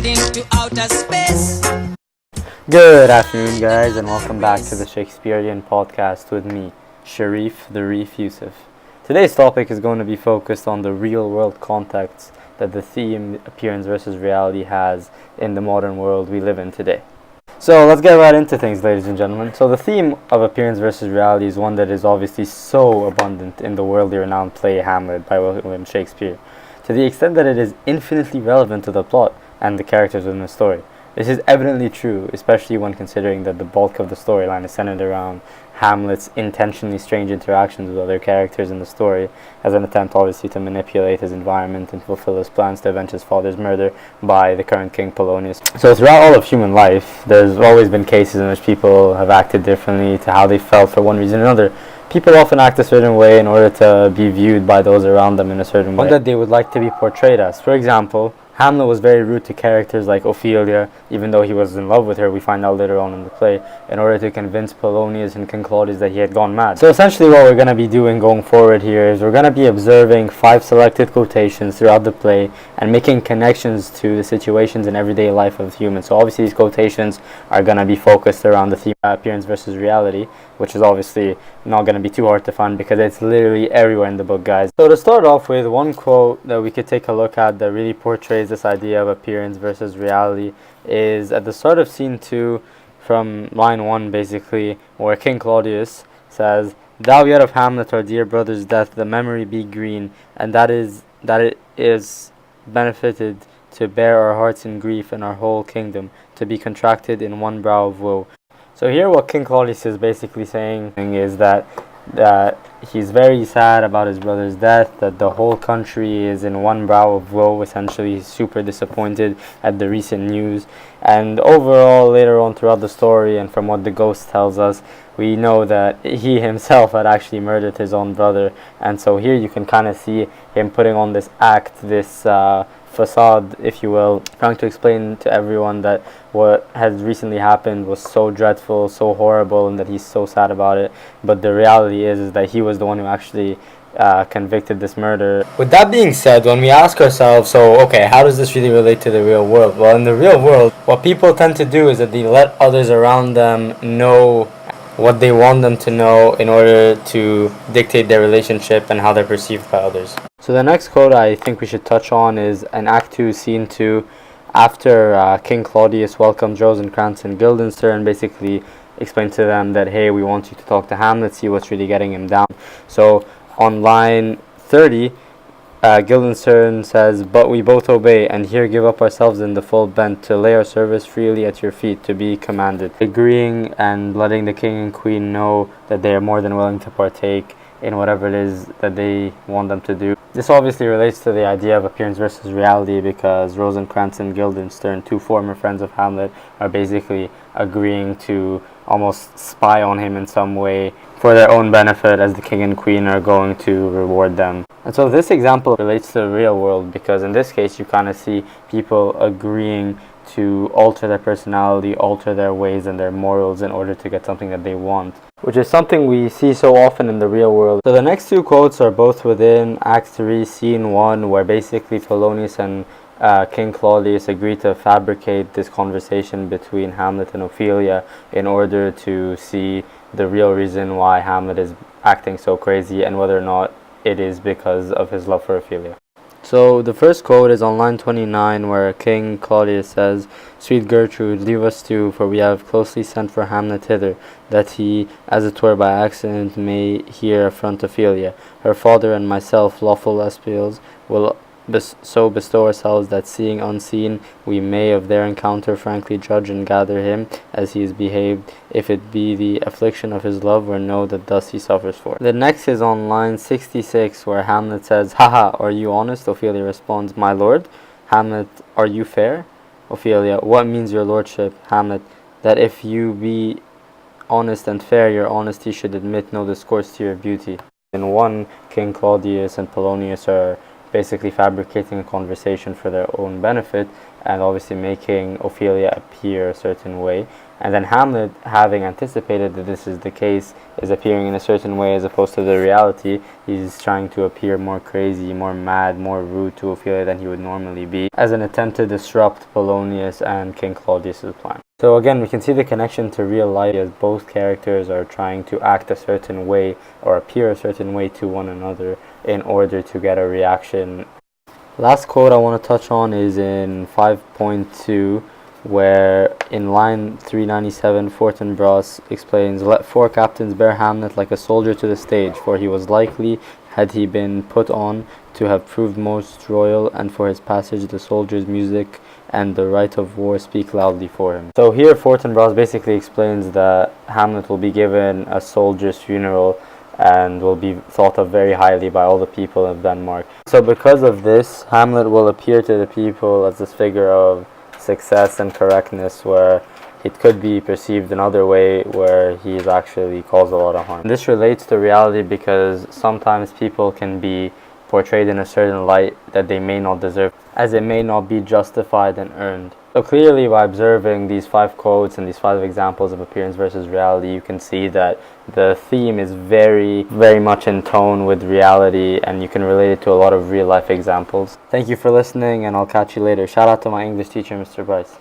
heading to outer space. Good afternoon, guys, and welcome back to the Shakespearean podcast with me, Sharif the Reef Yusuf. Today's topic is going to be focused on the real-world context that the theme appearance versus reality has in the modern world we live in today. So let's get right into things, ladies and gentlemen. So the theme of appearance versus reality is one that is obviously so abundant in the worldly renowned play Hamlet by William Shakespeare, to the extent that it is infinitely relevant to the plot and the characters within the story. This is evidently true, especially when considering that the bulk of the storyline is centered around Hamlet's intentionally strange interactions with other characters in the story, as an attempt obviously to manipulate his environment and fulfill his plans to avenge his father's murder by the current king Polonius. So throughout all of human life, there's always been cases in which people have acted differently to how they felt for one reason or another. People often act a certain way in order to be viewed by those around them in a certain way, one that they would like to be portrayed as. For example, Hamlet was very rude to characters like Ophelia, even though he was in love with her, we find out later on in the play, in order to convince Polonius and King Claudius that he had gone mad. So essentially what we're going to be doing going forward here is we're going to be observing 5 selected quotations throughout the play and making connections to the situations in everyday life of humans. So obviously these quotations are going to be focused around the theme of appearance versus reality, which is obviously not going to be too hard to find because it's literally everywhere in the book, guys. So to start off with, one quote that we could take a look at that really portrays this idea of appearance versus reality is at the start of scene 2 from line 1 basically, where King Claudius says, "Thou yet of Hamlet our dear brother's death the memory be green, and that it is benefited to bear our hearts in grief and our whole kingdom to be contracted in one brow of woe." So here what King Claudius is basically saying is that he's very sad about his brother's death, that the whole country is in one brow of woe, essentially super disappointed at the recent news. And overall, later on throughout the story, and from what the ghost tells us, we know that he himself had actually murdered his own brother. And so here you can kind of see him putting on this act, this facade, if you will, trying to explain to everyone that what has recently happened was so dreadful, so horrible, and that he's so sad about it. But the reality is that he was the one who actually convicted this murder. With that being said, when we ask ourselves, so okay, how does this really relate to the real world? Well, in the real world, what people tend to do is that they let others around them know what they want them to know in order to dictate their relationship and how they're perceived by others. So the next quote I think we should touch on is in Act 2, Scene 2, after King Claudius welcomes Rosencrantz and Guildenstern, basically explain to them that, hey, we want you to talk to Hamlet, see what's really getting him down. So on line 30, Guildenstern says, "But we both obey, and here give up ourselves in the full bent, to lay our service freely at your feet, to be commanded." Agreeing and letting the king and queen know that they are more than willing to partake in whatever it is that they want them to do. This obviously relates to the idea of appearance versus reality, because Rosencrantz and Guildenstern, 2 former friends of Hamlet, are basically agreeing to almost spy on him in some way for their own benefit, as the king and queen are going to reward them. And so this example relates to the real world, because in this case you kind of see people agreeing to alter their personality, alter their ways and their morals in order to get something that they want, which is something we see so often in the real world. So the next 2 quotes are both within Act 3, Scene 1, where basically Polonius and King Claudius agree to fabricate this conversation between Hamlet and Ophelia in order to see the real reason why Hamlet is acting so crazy and whether or not it is because of his love for Ophelia. So the first quote is on line 29, where King Claudius says, "Sweet Gertrude, leave us too, for we have closely sent for Hamlet hither, that he, as it were by accident, may here affront Ophelia. Her father and myself, lawful espials, will so bestow ourselves that, seeing unseen, we may of their encounter frankly judge and gather him as he is behaved, if it be the affliction of his love, or know that thus he suffers for." The next is on line 66, where Hamlet says, "Haha, are you honest?" Ophelia responds, "My lord." Hamlet, "Are you fair?" Ophelia, "What means your lordship?" Hamlet, "That if you be honest and fair, your honesty should admit no discourse to your beauty." In one, King Claudius and Polonius are basically fabricating a conversation for their own benefit, and obviously making Ophelia appear a certain way. And then Hamlet, having anticipated that this is the case, is appearing in a certain way as opposed to the reality. He's trying to appear more crazy, more mad, more rude to Ophelia than he would normally be, as an attempt to disrupt Polonius and King Claudius's plan. So again, we can see the connection to real life, as both characters are trying to act a certain way or appear a certain way to one another in order to get a reaction. Last quote I want to touch on is in 5.2, where in line 397 Fortinbras explains, "Let 4 captains bear Hamlet like a soldier to the stage, for he was likely, had he been put on, to have proved most royal, and for his passage the soldiers' music and the right of war speak loudly for him." So here Fortinbras basically explains that Hamlet will be given a soldier's funeral and will be thought of very highly by all the people of Denmark. So because of this, Hamlet will appear to the people as this figure of success and correctness, where it could be perceived another way, where he's actually caused a lot of harm. This relates to reality because sometimes people can be portrayed in a certain light that they may not deserve, as it may not be justified and earned. So clearly, by observing these 5 quotes and these 5 examples of appearance versus reality, you can see that the theme is very, very much in tone with reality, and you can relate it to a lot of real life examples. Thank you for listening, and I'll catch you later. Shout out to my English teacher, Mr. Bryce.